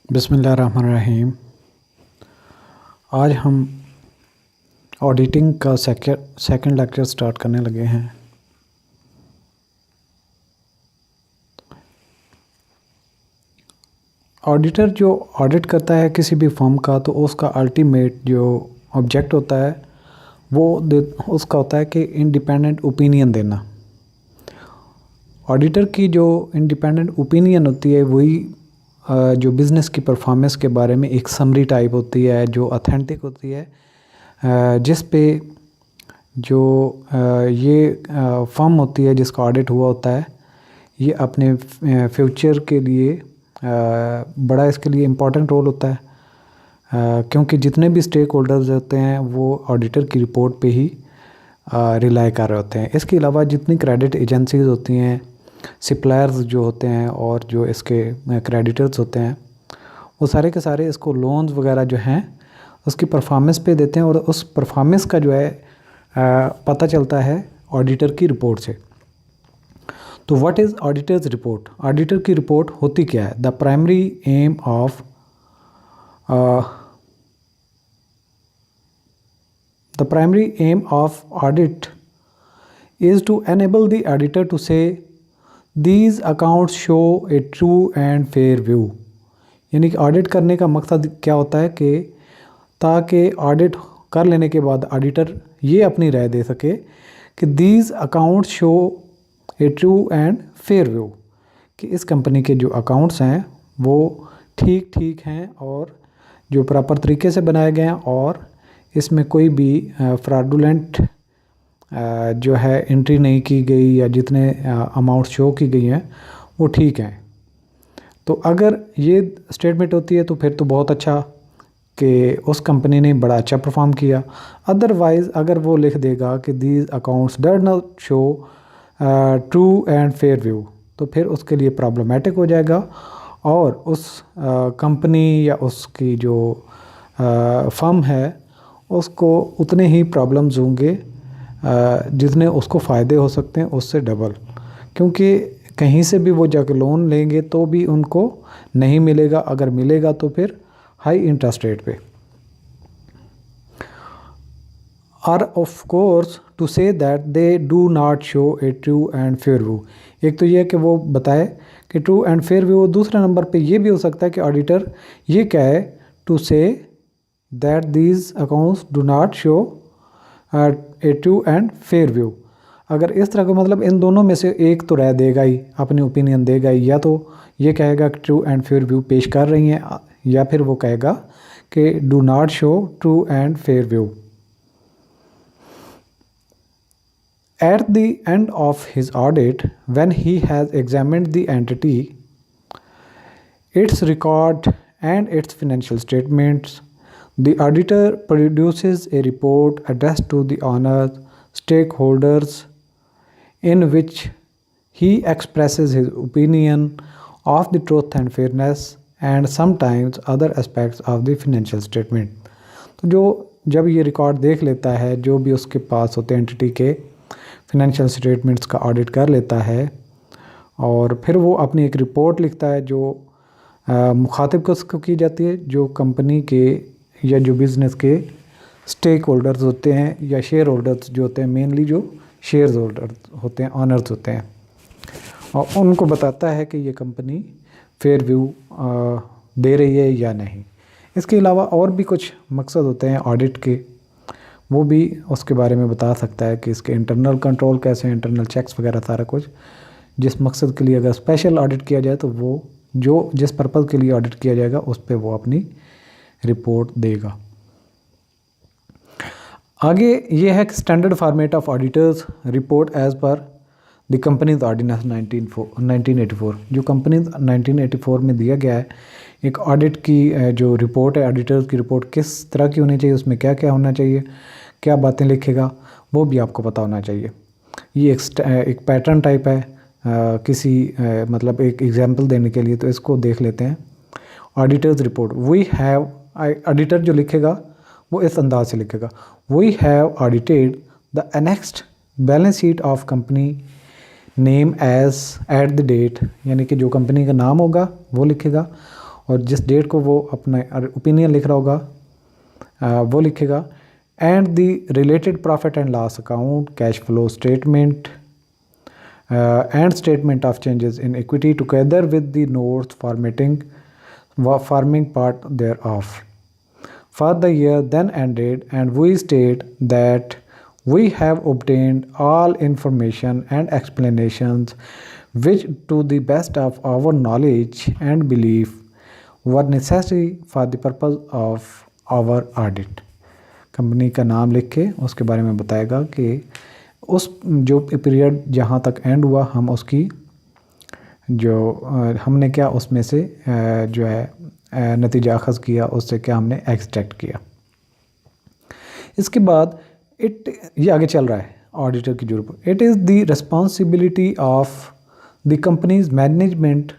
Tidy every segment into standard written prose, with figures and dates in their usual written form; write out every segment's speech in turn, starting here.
बिस्मिल्लाहिर्रहमानिर्रहीम। आज हम ऑडिटिंग का सेकंड लेक्चर स्टार्ट करने लगे हैं। ऑडिटर जो ऑडिट करता है किसी भी फर्म का, तो उसका अल्टीमेट जो ऑब्जेक्ट होता है उसका होता है कि इंडिपेंडेंट ओपिनियन देना। ऑडिटर की जो इंडिपेंडेंट ओपिनियन होती है वही जो बिज़नेस की परफॉर्मेंस के बारे में एक समरी टाइप होती है, जो ऑथेंटिक होती है, जिस पे जो ये फर्म होती है जिसका ऑडिट हुआ होता है, ये अपने फ्यूचर के लिए बड़ा इसके लिए इम्पोर्टेंट रोल होता है, क्योंकि जितने भी स्टेक होल्डर्स होते हैं वो ऑडिटर की रिपोर्ट पे ही रिलाई कर रहे होते हैं। इसके अलावा जितनी क्रेडिट एजेंसीज होती हैं, सप्लायर्स जो होते हैं और जो इसके क्रेडिटर्स होते हैं, वो सारे के सारे इसको लोन्स वगैरह जो हैं उसकी परफॉर्मेंस पे देते हैं, और उस परफॉर्मेंस का जो है पता चलता है ऑडिटर की रिपोर्ट से। तो what is auditors report? Auditor की रिपोर्ट होती क्या है? The primary aim of the primary aim of audit is to enable the auditor to say these accounts show a true and fair view। यानी कि audit करने का मकसद क्या होता है कि ताकि ऑडिट कर लेने के बाद ऑडिटर ये अपनी राय दे सके कि these accounts show a true and fair view, कि इस कंपनी के जो अकाउंट्स हैं वो ठीक हैं और जो प्रॉपर तरीके से बनाए गए हैं, और इसमें कोई भी फ्रॉडुलेंट जो है एंट्री नहीं की गई, या जितने अमाउंट शो की गई हैं वो ठीक हैं। तो अगर ये स्टेटमेंट होती है तो फिर तो बहुत अच्छा कि उस कंपनी ने बड़ा अच्छा परफॉर्म किया। अदरवाइज़ अगर वो लिख देगा कि these accounts does not show true and fair view, तो फिर उसके लिए प्रॉब्लमेटिक हो जाएगा, और उस कंपनी या उसकी जो फर्म है उसको उतने ही प्रॉब्लम्स होंगे जितने उसको फ़ायदे हो सकते हैं उससे डबल, क्योंकि कहीं से भी वो जाकर लोन लेंगे तो भी उनको नहीं मिलेगा, अगर मिलेगा तो फिर हाई इंटरेस्ट रेट पे। और of course to say that they do not show a true and fair view. एक तो ये है कि वो बताए कि ट्रू एंड फेयर व्यू। दूसरे नंबर पे ये भी हो सकता है कि ऑडिटर ये कहे टू से that these accounts do not show a true and fair view। अगर इस तरह का मतलब इन दोनों में से एक तो राय देगा ही, अपनी ओपिनियन देगा ही, या तो ये कहेगा कि ट्रू एंड फेयर व्यू पेश कर रही हैं, या फिर वो कहेगा कि do not show true and fair view. At the end of his audit, when he has examined the entity, it's record and it's financial statements, the auditor produces a report addressed to the owners, stakeholders, in which he expresses his opinion of the truth and fairness and sometimes other aspects of the financial statement। तो जो जब ये record देख लेता है, जो भी उसके पास होते हैं एंटिटी के फिनेंशियल स्टेटमेंट्स का ऑडिट कर लेता है, और फिर वो अपनी एक रिपोर्ट लिखता है जो मुखातिब को की जाती है, जो कंपनी के या जो बिज़नेस के स्टेक होल्डर्स होते हैं या शेयर होल्डर्स जो होते हैं, मेनली जो शेयर होल्डर होते हैं, ऑनर्स होते हैं, और उनको बताता है कि ये कंपनी फेयर व्यू दे रही है या नहीं। इसके अलावा और भी कुछ मकसद होते हैं ऑडिट के, वो भी उसके बारे में बता सकता है कि इसके इंटरनल कंट्रोल कैसे हैं, इंटरनल चेक्स वगैरह सारा कुछ। जिस मकसद के लिए अगर स्पेशल ऑडिट किया जाए तो वो जो जिस पर्पज़ के लिए ऑडिट किया जाएगा उस पर वो अपनी रिपोर्ट देगा। आगे ये है standard format of auditors report as per the companies ordinance 1984। जो कंपनीज 1984 में दिया गया है एक ऑडिट की जो रिपोर्ट है, ऑडिटर्स की रिपोर्ट किस तरह की होनी चाहिए, उसमें क्या क्या होना चाहिए, क्या बातें लिखेगा, वो भी आपको पता होना चाहिए। ये एक पैटर्न टाइप है किसी मतलब एक एग्जांपल देने के लिए, तो इसको देख लेते हैं। Auditors report, we have, auditor जो लिखेगा वो इस अंदाज से लिखेगा, we have audited the annexed balance sheet of company name as at the date, यानी कि जो कंपनी का नाम होगा वो लिखेगा, और जिस डेट को वो अपना ओपिनियन लिख रहा होगा वो लिखेगा। And the related profit and loss account, cash flow statement and statement of changes in equity together with the notes forming part thereof for the year then ended, and we state that we have obtained all information and explanations which to the best of our knowledge and belief were necessary for the purpose of our audit। Company का नाम लिख के उसके बारे में बताएगा कि उस जो पीरियड जहाँ तक एंड हुआ हम उसकी जो हमने क्या उसमें से जो है नतीजा अखज़ किया, उससे क्या हमने एक्सट्रैक्ट किया। इसके बाद ये आगे चल रहा है ऑडिटर की जो report. It is the responsibility of the companies management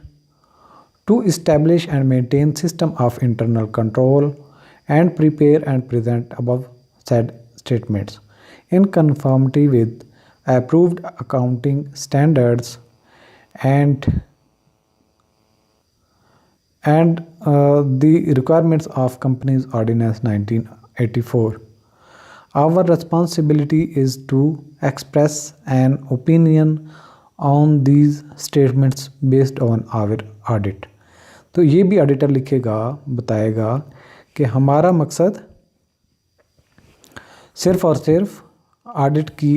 to establish and maintain system of internal control and prepare and present above said statements in conformity with approved accounting standards and the requirements of Companies Ordinance 1984. Our responsibility is to express an opinion on these statements based on our audit। तो ये भी auditor लिखेगा, बताएगा कि हमारा मकसद सिर्फ़ और सिर्फ ऑडिट की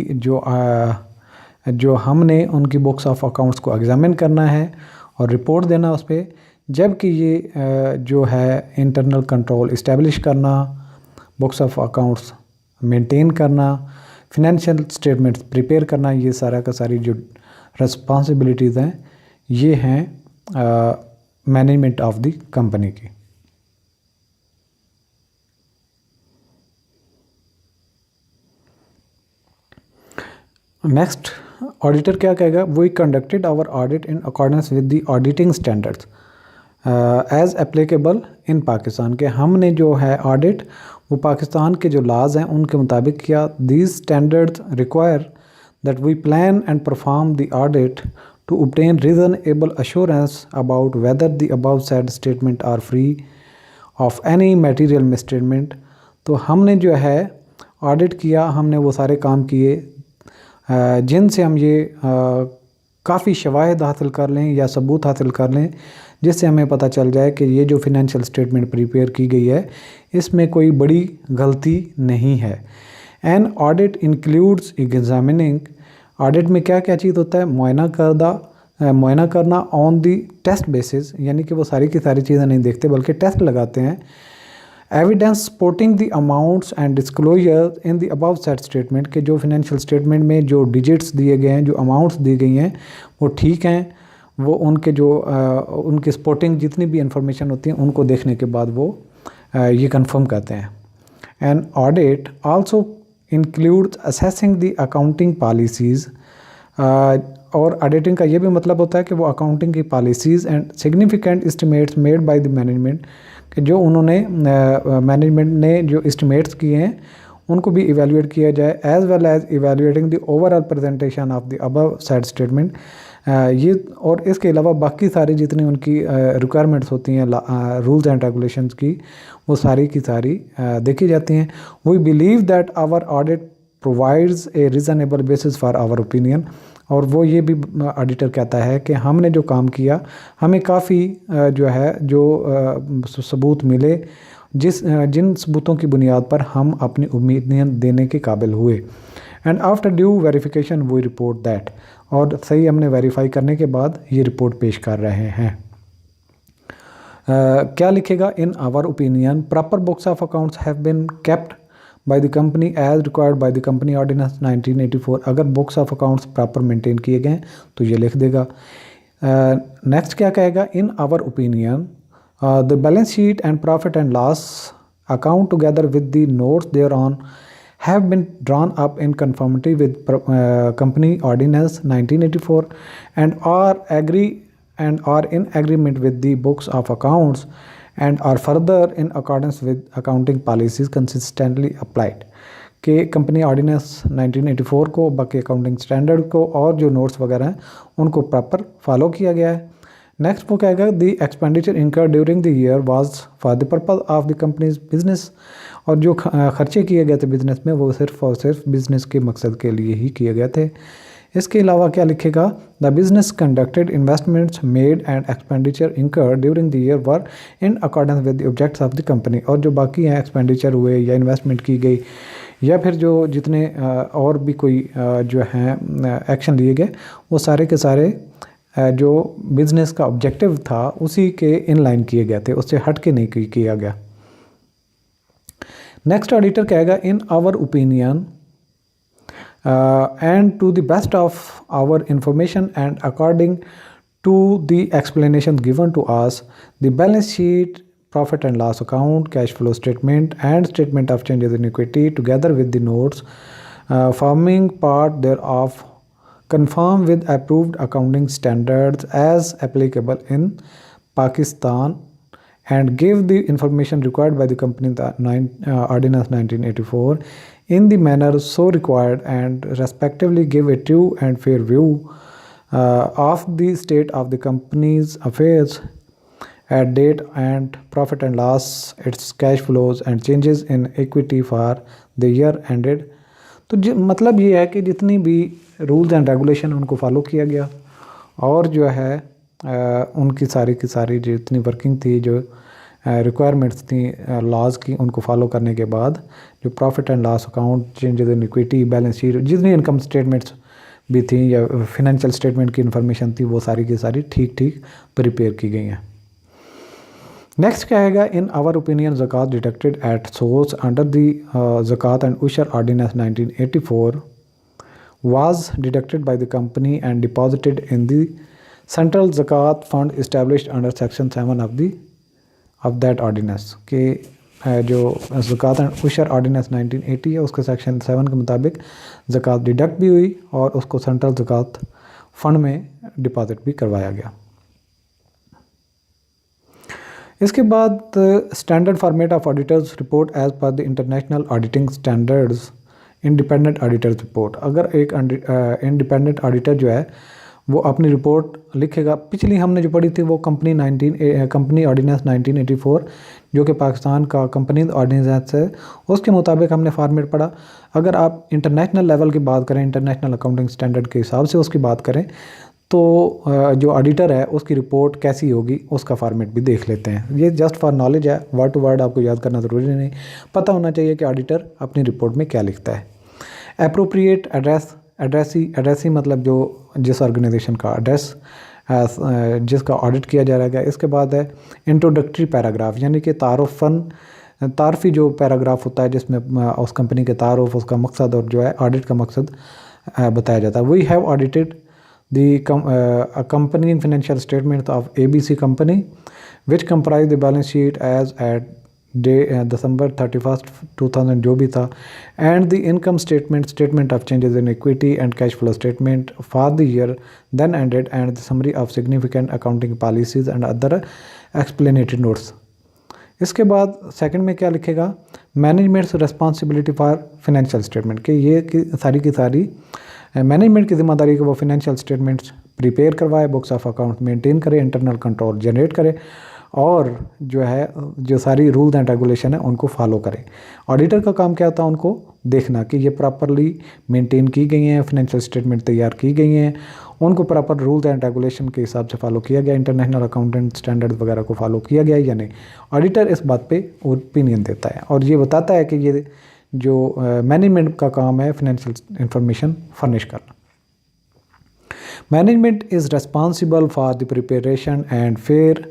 जो हमने उनकी बुक्स ऑफ अकाउंट्स को एग्ज़ामिन करना है और रिपोर्ट देना उस पर, जबकि ये जो है इंटरनल कंट्रोल इस्टेब्लिश करना, बुक्स ऑफ अकाउंट्स मेंटेन करना, फिनेंशियल स्टेटमेंट्स प्रिपेयर करना, ये सारा का सारी जो रिस्पॉन्सिबिलिटीज़ हैं ये हैं मैनेजमेंट ऑफ द कंपनी की। नेक्स्ट ऑडिटर क्या कहेगा? We conducted our audit in accordance with the auditing standards as applicable in Pakistan, के हमने जो है ऑडिट वो पाकिस्तान के जो लाज हैं उनके मुताबिक किया। These standards require that we plan and perform the audit to obtain reasonable assurance about whether the above said statement are free of any material misstatement। तो हमने जो है ऑडिट किया, हमने वो सारे काम किए जिनसे हम ये काफ़ी शवाहिद हासिल कर लें या सबूत हासिल कर लें, जिससे हमें पता चल जाए कि ये जो फिनेंशियल स्टेटमेंट प्रिपेयर की गई है इसमें कोई बड़ी गलती नहीं है। An audit includes examining, audit में क्या क्या चीज़ होता है? मुआयना करना ऑन दी टेस्ट बेसिस, यानी कि वो सारी की सारी चीज़ें नहीं देखते बल्कि टेस्ट लगाते हैं। Evidence supporting the amounts and disclosure in the above set statement, के जो फिनेंशियल स्टेटमेंट में जो डिजिट्स दिए गए हैं, जो अमाउंट्स दी गई हैं वो ठीक हैं, वो उनके जो उनकी सपोर्टिंग जितनी भी इंफॉर्मेशन होती है उनको देखने के बाद वो ये कंफर्म करते हैं। And audit also includes assessing the accounting policies, और ऑडिटिंग का ये भी मतलब होता है कि वो अकाउंटिंग की policies and significant estimates made by the management, कि जो उन्होंने मैनेजमेंट ने जो एस्टिमेट्स किए हैं उनको भी इवेलुएट किया जाए, as well as evaluating the overall presentation of the above said statement. ये और इसके अलावा बाकी सारी जितनी उनकी रिक्वायरमेंट्स होती हैं रूल्स एंड रेगुलेशंस की, वो सारी की सारी देखी जाती हैं। We believe that our audit provides a reasonable basis for our opinion, और वो ये भी ऑडिटर कहता है कि हमने जो काम किया हमें काफ़ी जो है जो सबूत मिले जिन सबूतों की बुनियाद पर हम अपनी ओपिनियन देने के काबिल हुए। And after due verification we report that, और सही हमने वेरीफाई करने के बाद ये रिपोर्ट पेश कर रहे हैं। क्या लिखेगा? In our opinion proper books of accounts have been kept by the company as required by the company ordinance 1984। अगर books of accounts proper maintain किए गए तो ये लिख देगा। नेक्स्ट क्या कहेगा? In our opinion the balance sheet and profit and loss account together with the notes thereon have been drawn up in conformity with company ordinance 1984 and are in agreement with the books of accounts and are further in accordance with accounting policies consistently applied। कि company ordinance 1984 को, बाकी accounting standard को और जो notes वगैरह हैं उनको proper follow किया गया है। नेक्स्ट वो कहेगा the expenditure incurred during the year was for the purpose of the companies business, और जो खर्चे किए गए थे बिजनेस में वो सिर्फ और सिर्फ बिजनेस के मकसद के लिए ही किए गए थे। इसके अलावा क्या लिखेगा, the business conducted investments made and expenditure incurred during the year were in accordance with the objects of the company, और जो बाकी हैं एक्सपेंडिचर हुए या इन्वेस्टमेंट की गई या फिर जो जितने और भी कोई जो हैं एक्शन लिए गए वो सारे के सारे जो बिज़नेस का ऑब्जेक्टिव था उसी के इनलाइन किए गए थे, उससे हट के नहीं किया गया। नेक्स्ट ऑडिटर कहेगा in our opinion and to the best of our information and according to the explanation given to us, the balance sheet, profit and loss account, cash flow statement and statement of changes in equity together with the notes forming part thereof conform with approved accounting standards as applicable in Pakistan and give the information required by the company ordinance 1984 in the manner so required and respectively give a true and fair view of the state of the company's affairs at date and profit and loss, its cash flows and changes in equity for the year ended। तो मतलब ये है कि जितनी भी rules and regulation उनको follow किया गया और जो है उनकी सारी की सारी जितनी वर्किंग थी, जो रिक्वायरमेंट्स थी लॉज की, उनको फॉलो करने के बाद जो profit and loss account, changes in equity, balance sheet, जितनी इनकम स्टेटमेंट्स भी थी या फिनेंशियल स्टेटमेंट की इन्फॉर्मेशन थी वो सारी की सारी ठीक ठीक प्रिपेयर की गई हैं। नेक्स्ट क्या आएगा, in our opinion Zakat deducted at source under the Zakat and Ushr ordinance 1984 was deducted by the company and deposited in the central zakat fund established under section 7 of that ordinance के जो ज़कात एंड उशर ऑर्डिनेंस 1980 है उसके section 7 के मुताबिक ज़कात deduct भी हुई और उसको सेंट्रल ज़कात फंड में डिपॉजिट भी करवाया गया। इसके बाद standard format of auditors report as per the international auditing standards independent auditors report. अगर एक इंडिपेंडेंट ऑडिटर जो है वो अपनी रिपोर्ट लिखेगा, पिछली हमने जो पढ़ी थी वो कंपनी ऑर्डिनेंस 1984 जो कि पाकिस्तान का कंपनी ऑर्डिनेंस है उसके मुताबिक हमने फॉर्मेट पढ़ा। अगर आप इंटरनेशनल लेवल की बात करें, इंटरनेशनल अकाउंटिंग स्टैंडर्ड के हिसाब से उसकी बात करें तो जो ऑडिटर है उसकी रिपोर्ट कैसी होगी उसका फॉर्मेट भी देख लेते हैं। ये जस्ट फॉर नॉलेज है, वर्ड टू वर्ड आपको याद करना ज़रूरी नहीं, पता होना चाहिए कि ऑडिटर अपनी रिपोर्ट में क्या लिखता है। एप्रोप्रिएट एड्रेसी मतलब जो जिस ऑर्गेनाइजेशन का एड्रेस जिसका ऑडिट किया जा रहा है। इसके बाद है इंट्रोडक्टरी पैराग्राफ, यानी कि तारफ़ी जो पैराग्राफ होता है जिसमें उस कंपनी के तारुफ, उसका मकसद और जो है ऑडिट का मकसद बताया जाता है। We have audited the accompanying financial statements of ABC company which comprise the balance sheet as at December 31st 2000 जो भी था, and the income statement of changes in equity and cash flow statement for the year then ended and the summary of significant accounting policies and other explanatory notes। इसके बाद second में क्या लिखेगा, managements responsibility for financial statement के ये सारी की सारी मैनेजमेंट की जिम्मेदारी कि वो फाइनेंशियल स्टेटमेंट्स प्रिपेयर करवाए, बुक्स ऑफ अकाउंट मेंटेन करे, इंटरनल कंट्रोल जनरेट करे और जो है जो सारी रूल्स एंड रेगुलेशन है उनको फॉलो करे। ऑडिटर का काम क्या होता है, उनको देखना कि ये प्रॉपरली मेंटेन की गई हैं, फाइनेंशियल स्टेटमेंट तैयार की गई हैं, उनको प्रॉपर रूल्स एंड रेगुलेशन के हिसाब से फॉलो किया गया, इंटरनेशनल अकाउंटेंट स्टैंडर्ड वगैरह को फॉलो किया गया या नहीं। ऑडिटर इस बात पे ओपिनियन देता है और ये बताता है कि ये जो मैनेजमेंट का काम है फाइनेंशियल इंफॉर्मेशन फर्निश करना। Management is responsible for the preparation and fair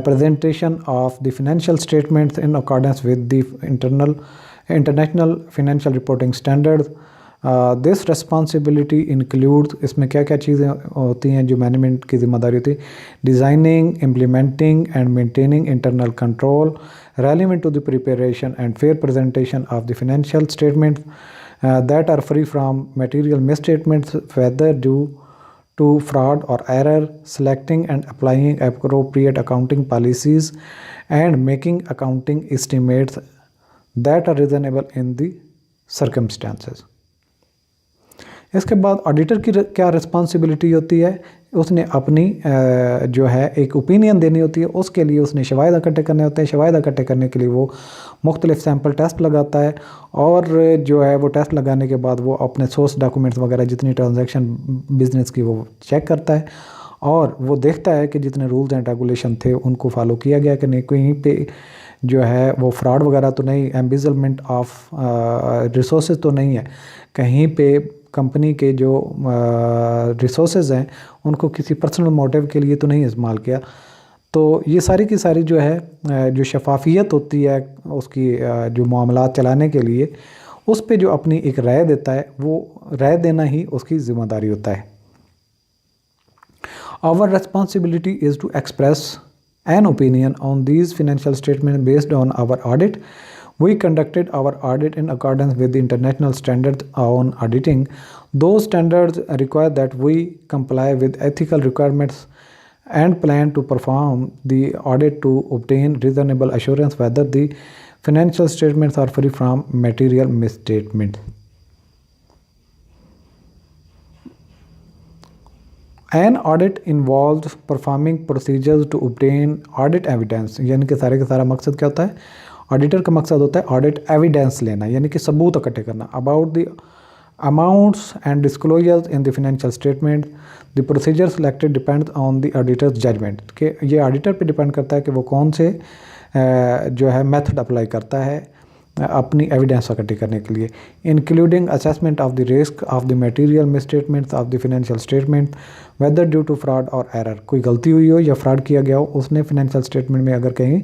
presentation of the financial statements in accordance with the international financial reporting standards। This responsibility includes, इसमें क्या क्या चीज़ें होती हैं जो मैनेजमेंट की जिम्मेदारी होती है, designing, implementing and maintaining internal control relevant to the preparation and fair presentation of the financial statements that are free from material misstatements whether due to fraud or error, selecting and applying appropriate accounting policies and making accounting estimates that are reasonable in the circumstances। इसके बाद auditor की क्या responsibility होती है, उसने अपनी जो है एक ओपिनियन देनी होती है, उसके लिए उसने शवाहिद इकट्ठे करने होते हैं। शवाहिद इकट्ठे करने के लिए वो मुख्तलिफ सैम्पल टेस्ट लगाता है और जो है वो टेस्ट लगाने के बाद वो अपने सोर्स डॉक्यूमेंट्स वगैरह जितनी ट्रांजैक्शन बिजनेस की वो चेक करता है और वो देखता है कि जितने रूल्स एंड रेगुलेशन थे उनको फॉलो किया गया कि नहीं, कहीं पे जो है वो फ्रॉड वगैरह तो नहीं, एम्बिजलमेंट ऑफ रिसोर्सेज तो नहीं है, कहीं पे कंपनी के जो रिसोर्सेज हैं उनको किसी पर्सनल मोटिव के लिए तो नहीं इस्तेमाल किया। तो ये सारी की सारी जो है जो शफाफियत होती है उसकी जो मामलात चलाने के लिए, उस पे जो अपनी एक राय देता है वो राय देना ही उसकी ज़िम्मेदारी होता है। Our responsibility is to express an opinion on these financial statements based on our audit. We conducted our audit in accordance with the international standards on auditing. Those standards require that we comply with ethical requirements and plan to perform the audit to obtain reasonable assurance whether the financial statements are free from material misstatements. An audit involves performing procedures to obtain audit evidence. यानी कि सारे का सारा मकसद क्या होता है, auditor का मकसद होता है ऑडिट एविडेंस लेना, यानी कि सबूत इकट्ठे करना about the amounts and disclosures in the financial statement. The procedure selected depends on the auditors judgement, कि ये ऑडिटर पे डिपेंड करता है कि वो कौन से जो है मेथड अप्लाई करता है अपनी एविडेंस इकट्ठी करने के लिए, including assessment of the risk of the material misstatements of the financial statement whether due to fraud और एरर। कोई गलती हुई हो या फ्रॉड किया गया हो उसने फाइनेंशियल स्टेटमेंट में, अगर कहीं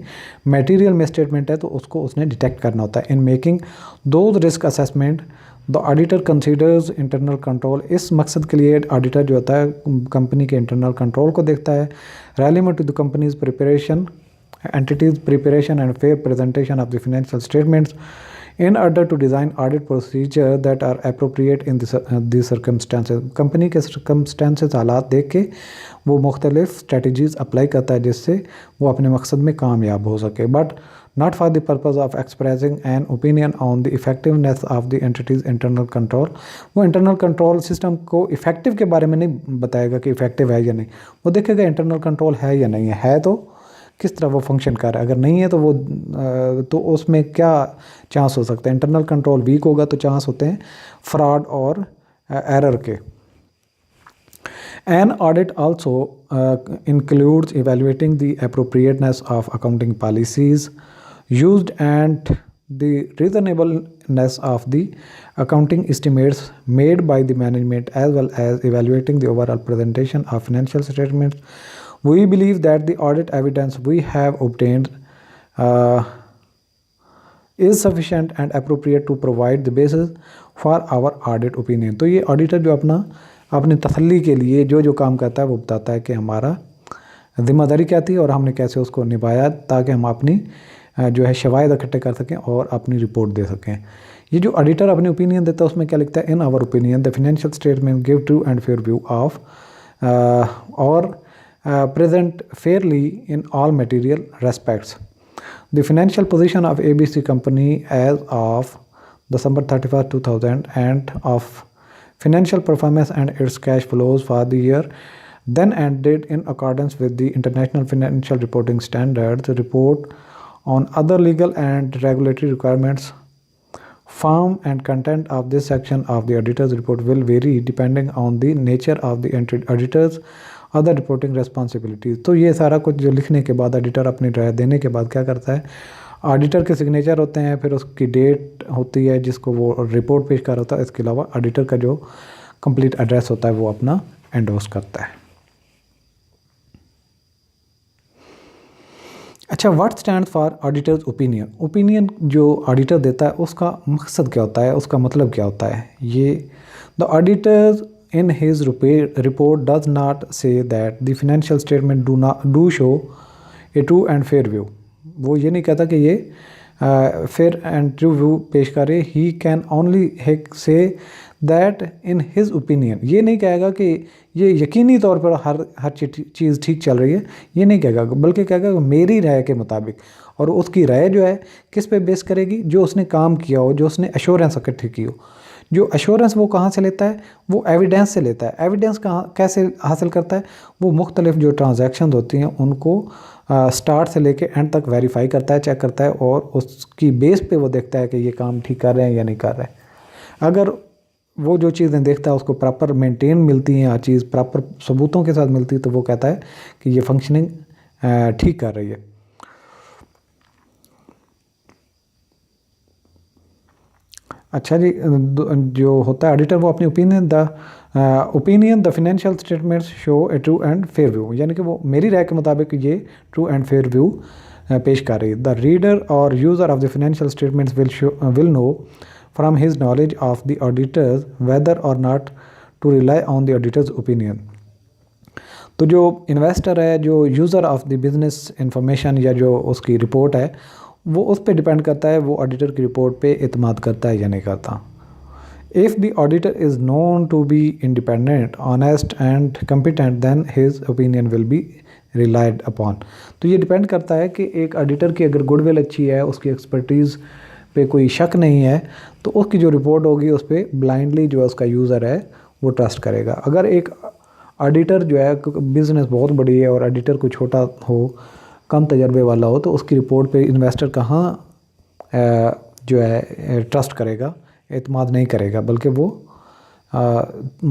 मटेरियल मिसस्टेटमेंट है तो उसको उसने डिटेक्ट करना होता है। In making those risk assessment the auditor considers internal control. इस मकसद के लिए ऑडिटर जो होता है कंपनी के इंटरनल कंट्रोल को देखता है, relevant to the companies preparation entities preparation and fair presentation of the financial statements in order to design audit procedure that are appropriate in these circumstances। Company के circumstances हालात देख के वो मुख्तलिफ strategies अप्लाई करता है जिससे वो अपने मकसद में कामयाब हो सके, but not for the purpose of expressing an opinion on the effectiveness of the entity's internal control। वो internal control system को effective के बारे में नहीं बताएगा कि effective है या नहीं, वो देखेगा internal control है या नहीं है तो किस तरह वो फंक्शन कर रहा है, अगर नहीं है तो वो तो उसमें क्या चांस हो सकता है। इंटरनल कंट्रोल वीक होगा तो चांस होते हैं फ्रॉड और एरर के। An audit also includes evaluating the appropriateness of accounting policies used and the reasonableness of the accounting estimates made by the management as well as evaluating the overall presentation of financial statements. We believe that the audit evidence we have obtained is sufficient and appropriate to provide the basis for our audit opinion। तो ये auditor जो अपनी तसल्ली के लिए जो काम करता है वो बताता है कि हमारा जिम्मेदारी क्या थी और हमने कैसे उसको निभाया ताकि हम अपनी जो है शवाहिद इकट्ठे कर सकें और अपनी रिपोर्ट दे सकें। ये जो ऑडिटर अपनी ओपिनियन देता है उसमें क्या लिखता है, in our opinion the financial statement give true and fair view of और present fairly in all material respects. The financial position of ABC company as of December 31st, 2000 and of financial performance and its cash flows for the year then ended in accordance with the International Financial Reporting Standards. Report on other legal and regulatory requirements, form and content of this section of the auditor's report will vary depending on the nature of the auditor's other reporting responsibilities. तो ये सारा कुछ जो लिखने के बाद auditor अपनी राय देने के बाद क्या करता है, ऑडिटर के सिग्नेचर होते हैं, फिर उसकी डेट होती है जिसको वो रिपोर्ट पेश कर होता है, इसके अलावा ऑडिटर का जो कंप्लीट एड्रेस होता है वो अपना एंडोर्स करता है। अच्छा, what stand four auditors opinion. Opinion जो ऑडिटर देता है उसका मकसद क्या होता है, उसका मतलब क्या होता है। ये the auditors in his report does not say that the financial statement do show a true and fair view। वो ये नहीं कहता कि ये fair and true view पेश करे। he can only say that in his opinion। ये नहीं कहेगा कि ये यकीनी तौर पर हर चीज़ ठीक चल रही है, ये नहीं कहेगा, बल्कि कहेगा मेरी राय के मुताबिक। और उसकी राय जो है किस पे बेस करेगी, जो उसने काम किया हो, जो उसने एश्योरेंस इकट्ठी की हो। जो अश्योरेंस वो कहाँ से लेता है, वो एविडेंस से लेता है। एविडेंस कहाँ कैसे हासिल करता है, वो मुख्तलिफ जो ट्रांजैक्शन होती हैं उनको स्टार्ट से लेके एंड तक वेरीफाई करता है, चेक करता है, और उसकी बेस पे वो देखता है कि ये काम ठीक कर रहे हैं या नहीं कर रहे हैं। अगर वो जो चीज़ें देखता है उसको प्रॉपर मेंटेन मिलती हैं, हर चीज़ प्रॉपर सबूतों के साथ मिलती है, तो वो कहता है कि ये फंक्शनिंग ठीक कर रही है। अच्छा जी, जो होता है ऑडिटर, वो अपनी opinion the financial statements show a true and fair view, यानी कि वो मेरी राय के मुताबिक ये ट्रू एंड फेयर व्यू पेश कर रही है। The reader or user of the financial statements will know from his knowledge of the auditors whether or not to rely on the auditors opinion. तो जो इन्वेस्टर है, जो user of the business information या जो उसकी report है, वो उस पर डिपेंड करता है वो ऑडिटर की रिपोर्ट पे इत्मीनान करता है या नहीं करता। If the auditor is known to be independent, honest and competent, then his opinion will be relied upon. तो ये डिपेंड करता है कि एक ऑडिटर की अगर गुडविल अच्छी है, उसकी एक्सपर्टीज़ पे कोई शक नहीं है, तो उसकी जो रिपोर्ट होगी उस पर ब्लाइंडली जो उसका यूज़र है वो ट्रस्ट करेगा। अगर एक ऑडिटर जो है, बिज़नेस बहुत बड़ी है और ऑडिटर कोई छोटा हो, कम तजर्बे वाला हो, तो उसकी रिपोर्ट पे इन्वेस्टर कहाँ जो है ट्रस्ट करेगा, एतमाद नहीं करेगा, बल्कि वो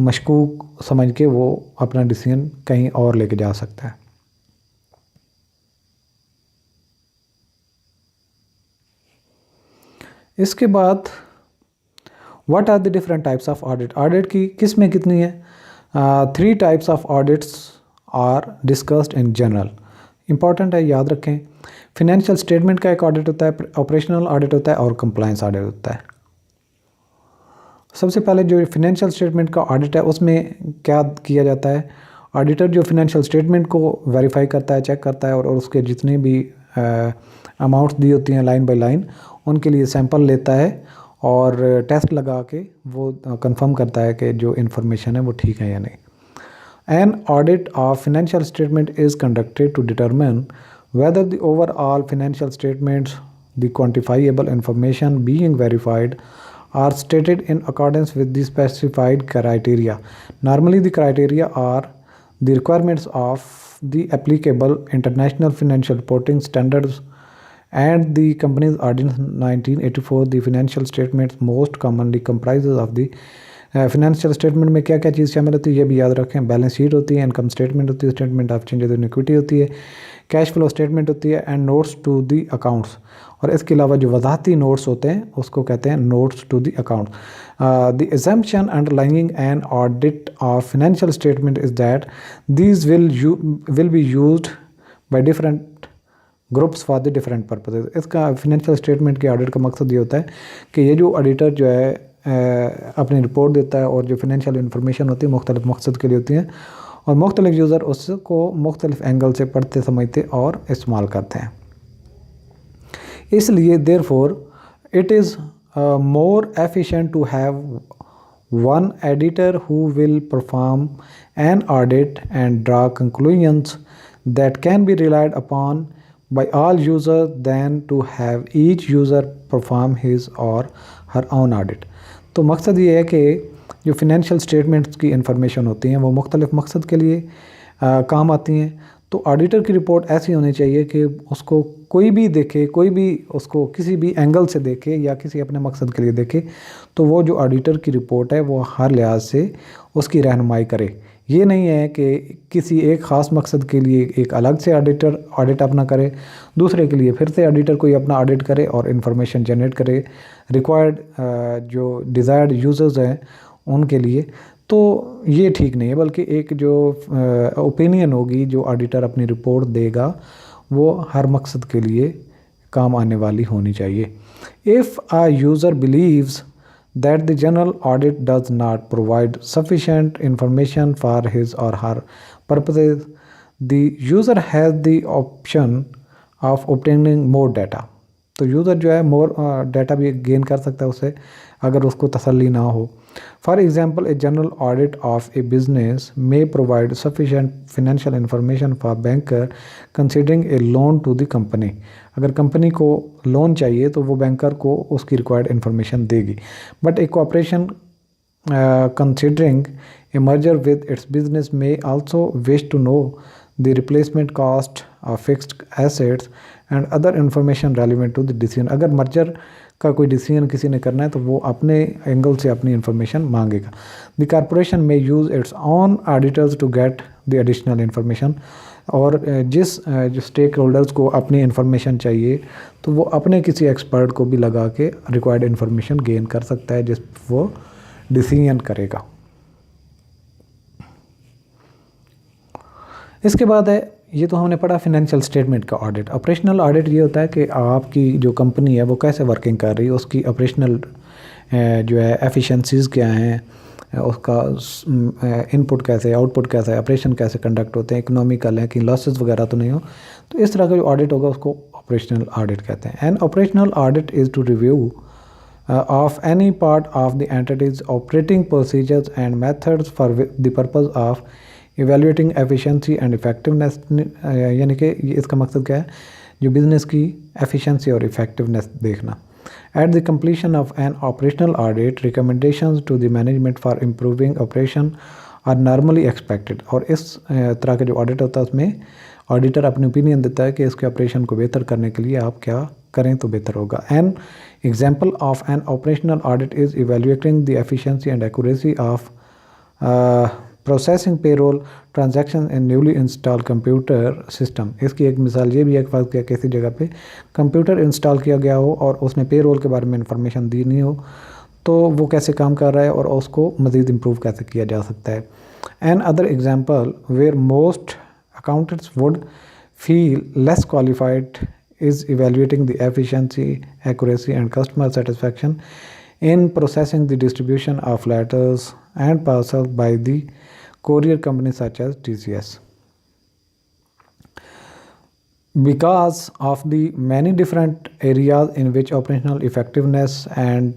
मशकूक समझ के वो अपना डिसीजन कहीं और लेके जा सकता है। इसके बाद what are the different types of audit. Audit की किस्में कितनी है? 3 types of audits are discussed in general. Important है, याद रखें। फिनेंशियल स्टेटमेंट का एक ऑडिट होता है, ऑपरेशनल ऑडिट होता है और कंप्लायंस ऑडिट होता है। सबसे पहले जो फिनेंशियल स्टेटमेंट का ऑडिट है, उसमें क्या किया जाता है, ऑडिटर जो फिनेंशियल स्टेटमेंट को वेरीफाई करता है, चेक करता है, और उसके जितने भी अमाउंट्स दी होती हैं लाइन बाय लाइन, उनके लिए सैंपल लेता है और टेस्ट लगा के वो कंफर्म करता है कि जो इन्फॉर्मेशन है वो ठीक है या नहीं। An audit of financial statement is conducted to determine whether the overall financial statements, the quantifiable information being verified, are stated in accordance with the specified criteria. Normally, the criteria are the requirements of the applicable international financial reporting standards and the company's Ordinance 1984. The financial statements most commonly comprises of the financial statement में क्या क्या चीज़ शामिल होती है ये भी याद रखें। बैलेंस शीट होती है, इनकम स्टेटमेंट होती है, statement of changes in equity होती है, कैश फ्लो स्टेटमेंट होती है, and notes to the accounts. और इसके अलावा जो वजाहती नोट्स होते हैं उसको कहते हैं notes to the account. The assumption underlying an audit of financial statement is that these will be used by different groups for the different purposes. इसका फिनेंशियल स्टेटमेंट के ऑडिट का मकसद ये होता है कि ये जो ऑडिटर जो है अपनी रिपोर्ट देता है, और जो फिनेंशियल इन्फॉर्मेशन होती है मुख्तलिफ मकसद के लिए होती हैं, और मुख्तलिफ यूज़र उसको मुख्तलिफ एंगल से पढ़ते समझते और इस्तेमाल करते हैं। इसलिए therefore it is more efficient to have one auditor who will perform an audit and draw conclusions that can be relied upon by all users than to have each user perform his or her own audit। तो मकसद ये है कि जो financial statements की information होती हैं वो मुख्तलिफ मकसद के लिए काम आती हैं। तो ऑडिटर की रिपोर्ट ऐसी होनी चाहिए कि उसको कोई भी देखे, कोई भी उसको किसी भी एंगल से देखे या किसी अपने मकसद के लिए देखे, तो वो जो ऑडिटर की रिपोर्ट है वो हर लिहाज से उसकी रहनुमाई करे। ये नहीं है कि किसी एक ख़ास मकसद के लिए एक अलग से ऑडिटर ऑडिट अपना करे, दूसरे के लिए फिर से ऑडिटर कोई अपना ऑडिट करे और इन्फॉर्मेशन जनरेट करे रिक्वायर्ड जो डिज़ायर्ड यूज़र्स हैं उनके लिए। तो ये ठीक नहीं है, बल्कि एक जो ओपिनियन होगी जो ऑडिटर अपनी रिपोर्ट देगा वो हर मकसद के लिए काम आने वाली होनी चाहिए। If a user believes that the general audit does not provide sufficient information for his or her purposes, the user has the option of obtaining more data। तो यूज़र जो है मोर डाटा भी गेन कर सकता है उससे, अगर उसको तसल्ली ना हो। For example, a general audit of a business may provide sufficient financial information for banker considering a loan to the company. अगर कंपनी को लोन चाहिए तो वो बैंकर को उसकी रिक्वायर्ड इन्फॉर्मेशन देगी। But a corporation considering a merger with its business may also wish to know the replacement cost of fixed assets and other information relevant to the decision. अगर merger का कोई decision किसी ने करना है तो वो अपने एंगल से अपनी इंफॉर्मेशन मांगेगा. The corporation may use its own auditors to get the additional information. और जिस जो स्टेक होल्डर्स को अपनी इंफॉर्मेशन चाहिए तो वो अपने किसी एक्सपर्ट को भी लगा के रिक्वायर्ड इंफॉर्मेशन गेन कर सकता है जिस वो डिसीजन करेगा. इसके बाद है, ये तो हमने पढ़ा फिनेंशियल स्टेटमेंट का ऑडिट. ऑपरेशनल ऑडिट ये होता है कि आपकी जो कंपनी है वो कैसे वर्किंग कर रही है, उसकी ऑपरेशनल जो है एफिशिएंसीज़ क्या हैं, उसका इनपुट कैसे है, आउटपुट कैसा है, ऑपरेशन कैसे कंडक्ट होते हैं, इकोनॉमिकल है कि लॉसेस वगैरह तो नहीं हो. तो इस तरह का जो ऑडिट होगा उसको ऑपरेशनल ऑडिट कहते हैं. And operational audit is to review of any part of the entity's operating procedures and methods for the purpose of evaluating efficiency and effectiveness. यानी कि इसका मकसद क्या है, जो बिज़नेस की efficiency और effectiveness देखना. At the completion of an operational audit, recommendations to the management for improving operation are normally expected. और इस तरह का जो ऑडिट होता है उसमें ऑडिटर अपनी ओपिनियन देता है कि इसके ऑपरेशन को बेहतर करने के लिए आप क्या करें तो बेहतर होगा. An example of an operational audit is evaluating the efficiency and accuracy of processing payroll transaction in newly install computer system. इसकी एक मिसाल ये भी है कि फ़र्ज़ किया किसी जगह पे कंप्यूटर इंस्टॉल किया गया हो और उसने पेरोल के बारे में इंफॉर्मेशन दी नहीं हो तो वो कैसे काम कर रहा है और उसको मज़ीद इम्प्रूव कैसे किया जा सकता है. Another example where most accountants would feel less qualified is evaluating the efficiency, accuracy and customer satisfaction in processing the distribution of letters and parcels by the courier companies such as TCS. Because of the many different areas in which operational effectiveness and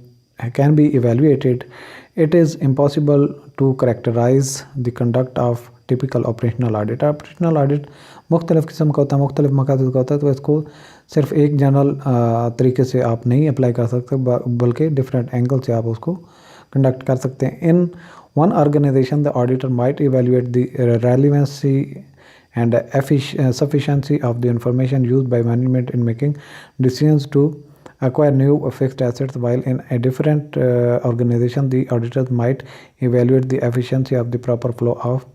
can be evaluated, it is impossible to characterize the conduct of typical operational audit. Operational audit मुख्तलिफ़ किस्म का होता है, मुख्तलिफ़ मकासद का होता है, तो इसको सिर्फ एक जनरल तरीके से आप नहीं अप्लाई कर सकते बल्कि डिफरेंट एंगल से आप उसको कंडक्ट कर सकते हैं. In one organization the auditor might evaluate the relevancy and sufficiency of the information used by management in making decisions to acquire new fixed assets, while in a different organization the auditors might evaluate the efficiency of the proper flow of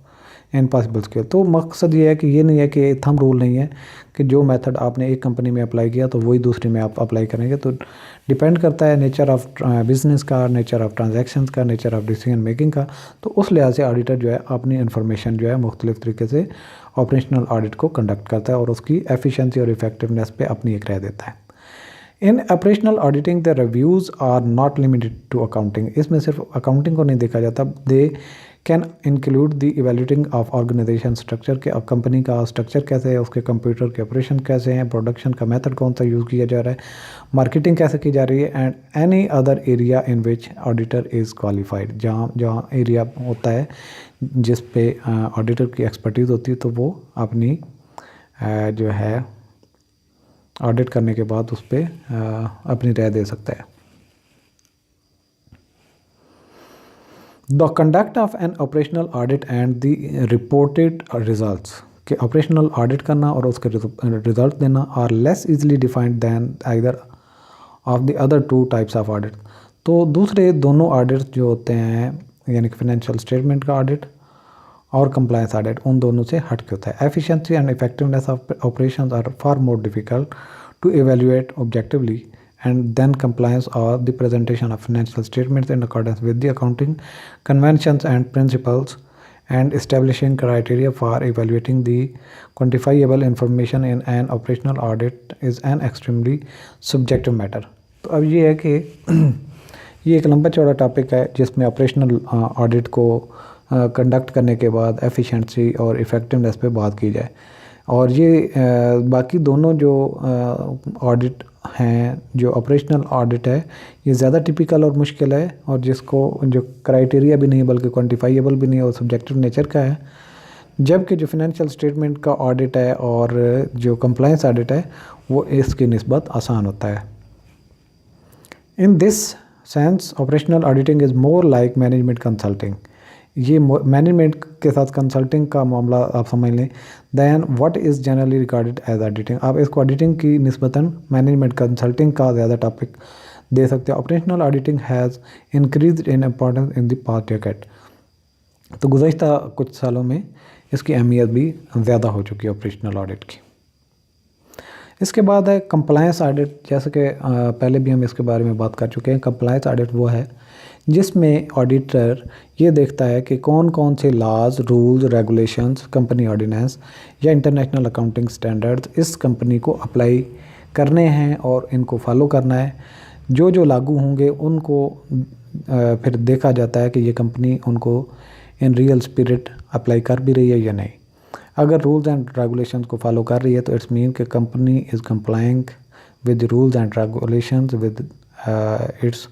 impossible scale. तो मकसद ये है कि ये नहीं है कि thumb rule नहीं है कि जो मेथड आपने एक कंपनी में अप्लाई किया तो वही दूसरी में आप अप्लाई करेंगे. तो डिपेंड करता है नेचर ऑफ बिज़नेस का, नेचर ऑफ ट्रांजैक्शंस का, नेचर ऑफ डिसीजन मेकिंग का. तो उस लिहाज से ऑडिटर जो है अपनी इन्फॉर्मेशन जो है मुख्तलिफ़ तरीके से ऑपरेशनल ऑडिट को कंडक्ट करता है और उसकी एफिशिएंसी और इफेक्टिवनेस पे अपनी एक राय देता है. In operational auditing the reviews are not limited to accounting. इसमें सिर्फ अकाउंटिंग को नहीं देखा जाता, they can include the evaluating of organisation structure के. अब कंपनी का स्ट्रक्चर कैसे है, उसके कंप्यूटर के ऑपरेशन कैसे हैं, प्रोडक्शन का मेथड कौन सा यूज़ किया जा रहा है, मार्केटिंग कैसे की जा रही है, and any other area in which auditor is qualified. जहाँ एरिया होता है जिस पे ऑडिटर की एक्सपर्टीज़ होती है तो वो अपनी जो है ऑडिट करने के बाद उस पर अपनी राय दे सकता है. The conduct of an operational audit and the reported results. कि ऑपरेशनल ऑडिट करना और उसके रिजल्ट देना are less easily defined than either of the other two types of audit. तो दूसरे दोनों ऑडिट जो होते हैं यानी कि फाइनेंशियल स्टेटमेंट का ऑडिट और कंप्लायंस ऑडिट, उन दोनों से हट के होता है. Efficiency and effectiveness of operations are far more difficult to evaluate objectively and then compliance or the presentation of financial statements in accordance with the accounting conventions and principles and establishing criteria for evaluating the quantifiable information in an operational audit is an extremely subjective matter. तो अब ये है कि ये एक लंबा चौड़ा topic है जिसमें ऑपरेशनल ऑडिट को कंडक्ट करने के बाद एफिशिएंसी और इफ़ेक्टिवनेस पे बात की जाए. और ये बाकी दोनों जो ऑडिट हैं, जो ऑपरेशनल ऑडिट है, ये ज़्यादा टिपिकल और मुश्किल है और जिसको जो क्राइटेरिया भी नहीं बल्कि क्वांटिफाइबल भी नहीं और सब्जेक्टिव नेचर का है. जबकि जो फाइनेंशियल स्टेटमेंट का ऑडिट है और जो कंप्लायंस ऑडिट है वो इसकी निस्बत आसान होता है. In this sense operational auditing is more like management consulting, ये मैनेजमेंट के साथ कंसल्टिंग का मामला आप समझ लें। Than what is generally regarded as auditing, आप इसको ऑडिटिंग की निस्बतन मैनेजमेंट कंसल्टिंग का ज़्यादा टॉपिक दे सकते हैं। Operational auditing has increase in importance in the past decade, तो गुज़श्ता कुछ सालों में इसकी अहमियत भी ज़्यादा हो चुकी है ऑपरेशनल ऑडिट की। इसके बाद है कंप्लायंस ऑडिट, जैसे कि पहले भी हम इसके बारे में बात कर चुके हैं। कंप्लायंस ऑडिट वो है जिसमें ऑडिटर ये देखता है कि कौन कौन से laws, rules, regulations, company ordinance या इंटरनेशनल अकाउंटिंग स्टैंडर्ड्स इस कंपनी को अप्लाई करने हैं और इनको फॉलो करना है। जो जो लागू होंगे उनको फिर देखा जाता है कि ये कंपनी उनको इन रियल स्पिरिट अप्लाई कर भी रही है या नहीं। अगर रूल्स एंड रेगुलेशंस को फॉलो कर रही है तो इट्स मीन कि company is complying with rules and regulations with its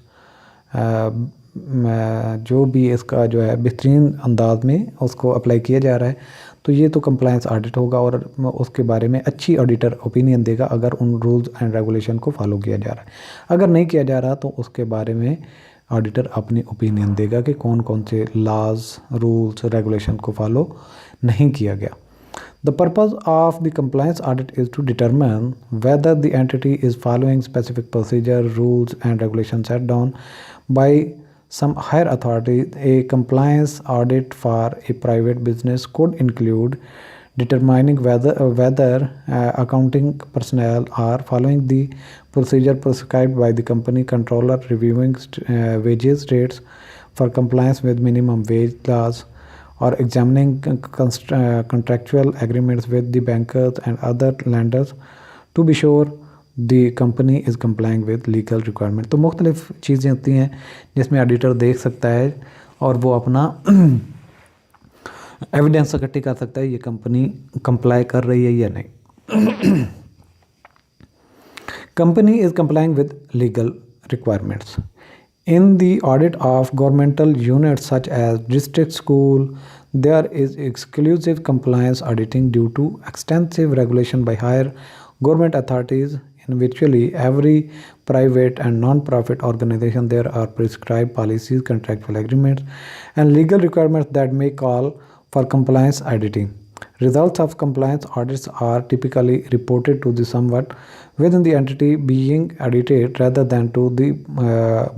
जो भी इसका जो है बेहतरीन अंदाज में उसको अप्लाई किया जा रहा है, तो ये तो कंप्लायंस ऑडिट होगा और उसके बारे में अच्छी ऑडिटर ओपिनियन देगा अगर उन रूल्स एंड रेगुलेशन को फॉलो किया जा रहा है। अगर नहीं किया जा रहा तो उसके बारे में ऑडिटर अपनी ओपिनियन देगा कि कौन कौन से लॉज, रूल्स, रेगुलेशन को फॉलो नहीं किया गया। The purpose of the compliance audit is to determine whether the entity is following specific procedure, rules, and regulations set down by some higher authority. A compliance audit for a private business could include determining whether accounting personnel are following the procedure prescribed by the company controller, reviewing wages rates for compliance with minimum wage laws, or examining contractual agreements with the bankers and other lenders to be sure the company is complying with legal requirement। तो मुख्तलिफ चीज़ें होती हैं जिसमें auditor देख सकता है और वो अपना एविडेंस इकट्ठी कर सकता है ये कंपनी कंप्लाई कर रही है या नहीं। Company is complying with legal requirements. In the audit of governmental units such as district school, there is exclusive compliance auditing due to extensive regulation by higher government authorities. In virtually every private and non-profit organization, there are prescribed policies, contractual agreements, and legal requirements that may call for compliance auditing. Results of compliance audits are typically reported to the somewhat within the entity being audited rather than to the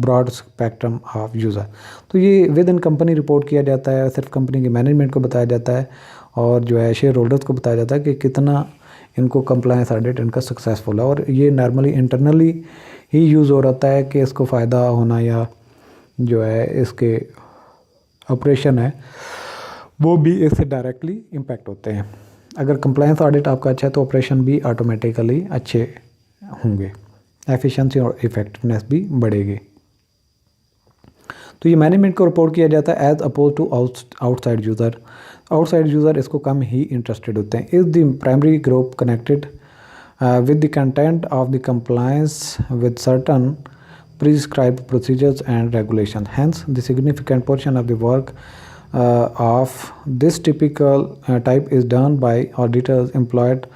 broad spectrum of user। तो ये with in company report किया जाता है, सिर्फ company के management को बताया जाता है और जो है शेयर होल्डर्स को बताया जाता है कि कितना इनको कंप्लायंस ऑडिट इनका सक्सेसफुल है। और ये नॉर्मली इंटरनली ही यूज़ हो रहता है कि इसको फ़ायदा होना या जो है इसके ऑपरेशन है वो भी इससे डायरेक्टली इम्पैक्ट होते हैं। अगर कंप्लायंस ऑडिट आपका अच्छा है तो ऑपरेशन भी ऑटोमेटिकली अच्छे होंगे, एफिशिएंसी और इफेक्टिवनेस भी बढ़ेगी। तो ये मैनेजमेंट को रिपोर्ट किया जाता है as opposed to outside user. Outside user इसको कम ही इंटरेस्टेड होते हैं। Is the primary group connected with the content of the compliance with certain prescribed procedures and regulations. Hence, the significant portion of the work of this typical type is done by auditors employed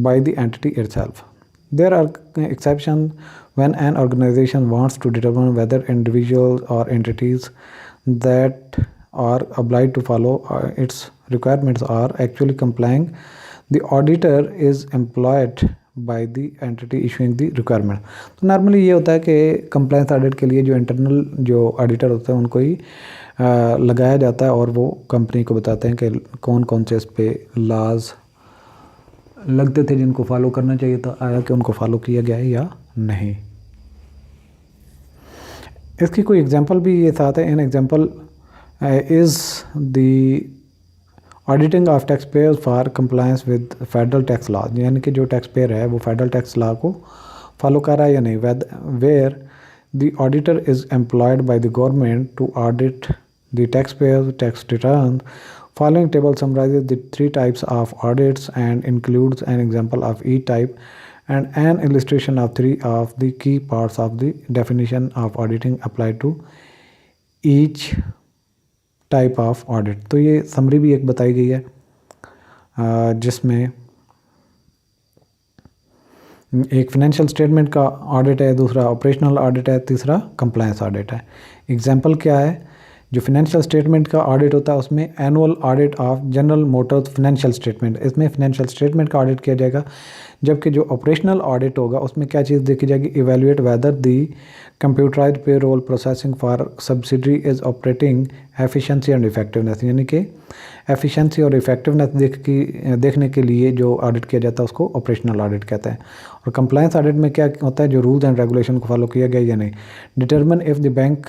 by the entity itself. There are exceptions when an organization wants to determine whether individuals or entities that are obliged to follow its requirements are actually complying. The auditor is employed by the entity issuing the requirement. तो normally ये होता है कि compliance audit के लिए जो internal जो auditor होते हैं उनको ही लगाया जाता है और वो कंपनी को बताते हैं कि कौन कौन से इस पे लॉज लगते थे जिनको फॉलो करना चाहिए था, आया कि उनको फॉलो किया गया है या नहीं। इसकी कोई एग्जांपल भी ये साथ है। In example is the auditing of tax payers for compliance with federal tax law, यानी कि जो टैक्स पेयर है वो फेडरल टैक्स लॉ को फॉलो कर रहा है या नहीं। Where the auditor is employed by the government to audit the tax payers tax return. Following table summarises the 3 types of audits and includes an example of each type and an illustration of 3 of the key parts of the definition of auditing apply to each type of audit. तो ये summary भी एक बताई गई है जिसमें एक financial statement का ऑडिट है, दूसरा ऑपरेशनल ऑडिट है, तीसरा कंप्लायंस ऑडिट है। एग्जांपल क्या है? जो फिनेंशियल स्टेटमेंट का ऑडिट होता है उसमें annual audit of general Motors financial statement, इसमें फिनेंशियल स्टेटमेंट का ऑडिट किया जाएगा। जबकि जो ऑपरेशनल ऑडिट होगा उसमें क्या चीज़ देखी जाएगी? Evaluate weather the computerised payroll processing for subsidiary is operating efficiency and effectiveness, यानी कि एफिशिएंसी और इफेक्टिवनेस देखने के लिए जो ऑडिट किया जाता है उसको ऑपरेशनल ऑडिट कहते हैं। और कंप्लायंस ऑडिट में क्या होता है? जो रूल्स एंड रेगुलेशन को फॉलो किया गया या नहीं। Determine if the bank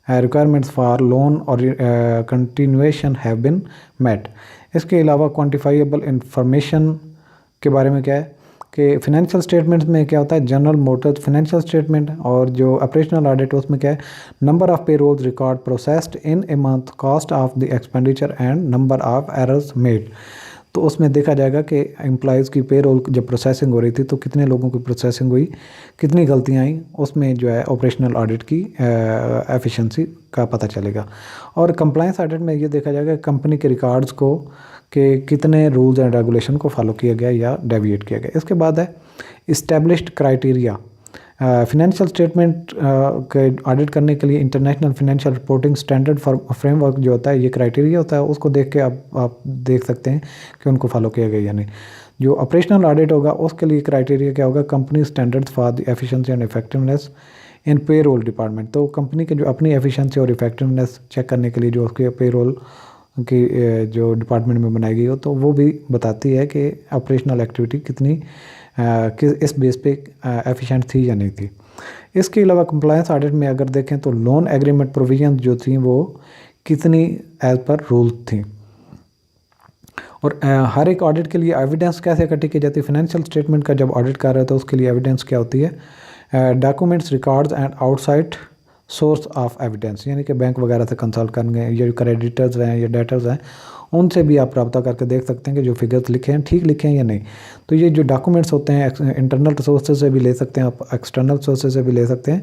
requirements for loan or continuation have been met। इसके अलावा क्वान्टिफाइबल इंफॉर्मेशन के बारे में क्या है कि फिनेंशियल स्टेटमेंट्स में क्या होता है? जनरल मोटर्स फिनेंशियल स्टेटमेंट, और जो ऑपरेशनल ऑडिट उसमें क्या है? Number of payrolls record processed in a month, cost of the expenditure and number of errors made. तो उसमें देखा जाएगा कि एम्प्लॉयज़ की पेरोल जब प्रोसेसिंग हो रही थी तो कितने लोगों की प्रोसेसिंग हुई, कितनी गलतियाँ आई, उसमें जो है ऑपरेशनल ऑडिट की एफिशिएंसी का पता चलेगा। और कंप्लायंस ऑडिट में ये देखा जाएगा कंपनी के रिकॉर्ड्स को कि कितने रूल्स एंड रेगुलेशन को फॉलो किया गया या डेविएट किया गया। इसके बाद है इस्टेब्लिश्ड क्राइटेरिया। फिनेंशियल स्टेटमेंट के ऑडिट करने के लिए international financial reporting standard framework जो होता है, ये क्राइटेरिया होता है, उसको देख के आप देख सकते हैं कि उनको फॉलो किया गया या नहीं। जो ऑपरेशनल ऑडिट होगा उसके लिए क्राइटेरिया क्या होगा? Company standards for the efficiency and effectiveness in payroll department. तो कंपनी के जो अपनी एफिशिएंसी और इफेक्टिवनेस चेक करने के लिए जो उसके पेरोल की जो डिपार्टमेंट में बनाई गई हो, तो वो भी बताती है कि ऑपरेशनल एक्टिविटी कितनी इस बेस पे एफिशिएंट थी या नहीं थी। इसके अलावा कंप्लायंस ऑडिट में अगर देखें तो लोन एग्रीमेंट प्रोविजन जो थी वो कितनी एज पर रूल थी। और हर एक ऑडिट के लिए एविडेंस कैसे इकट्ठी की जाती है? फिनेंशियल स्टेटमेंट का जब ऑडिट कर रहे हैं तो उसके लिए एविडेंस क्या होती है? Documents, records and outside source of evidence, यानी कि बैंक वगैरह से कंसल्ट करेंगे, या जो क्रेडिटर्स हैं या डेटर्स हैं उनसे भी आप रब्ता करके देख सकते हैं कि जो फिगर्स लिखे हैं ठीक लिखे हैं या नहीं। तो ये जो डॉक्यूमेंट्स होते हैं इंटरनल सोर्सेज से भी ले सकते हैं आप, एक्सटर्नल सोर्सेज से भी ले सकते हैं।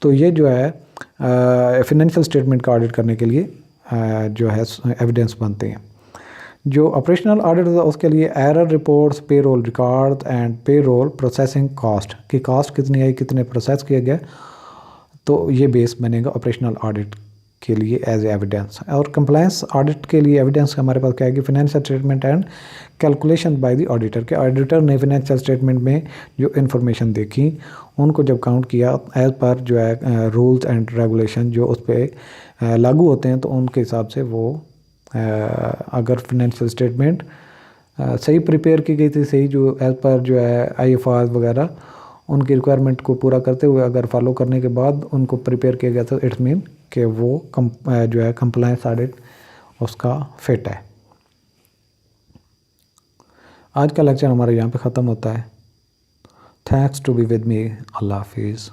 तो ये जो है फिनेंशियल स्टेटमेंट का ऑडिट करने के लिए जो है एविडेंस बनते हैं। जो ऑपरेशनल ऑडिट होता है उसके लिए error reports, payroll record and payroll processing cost की कॉस्ट कितनी आई, कितने प्रोसेस किया गया, तो ये बेस बनेगा ऑपरेशनल ऑडिट के लिए एज एविडेंस। और कंप्लायंस ऑडिट के लिए एविडेंस हमारे पास क्या है कि financial statement and calculation by the auditor, के ऑडिटर ने फिनेंशियल स्टेटमेंट में जो इन्फॉर्मेशन देखी उनको जब काउंट किया एज पर जो है रूल्स एंड रेगुलेशन जो उस पर लागू होते हैं, तो उनके हिसाब से वो अगर फिनेंशियल स्टेटमेंट सही प्रिपेयर की गई थी, सही जो एज पर जो है IFRS वगैरह उनकी रिक्वायरमेंट को पूरा करते हुए अगर फॉलो करने के बाद उनको प्रिपेयर किया गया, तो इट्स मीन कि वो जो है कंप्लायंस ऑडिट उसका फिट है। आज का लेक्चर हमारा यहाँ पे ख़त्म होता है। Thanks to be with me. Allah हाफिज़।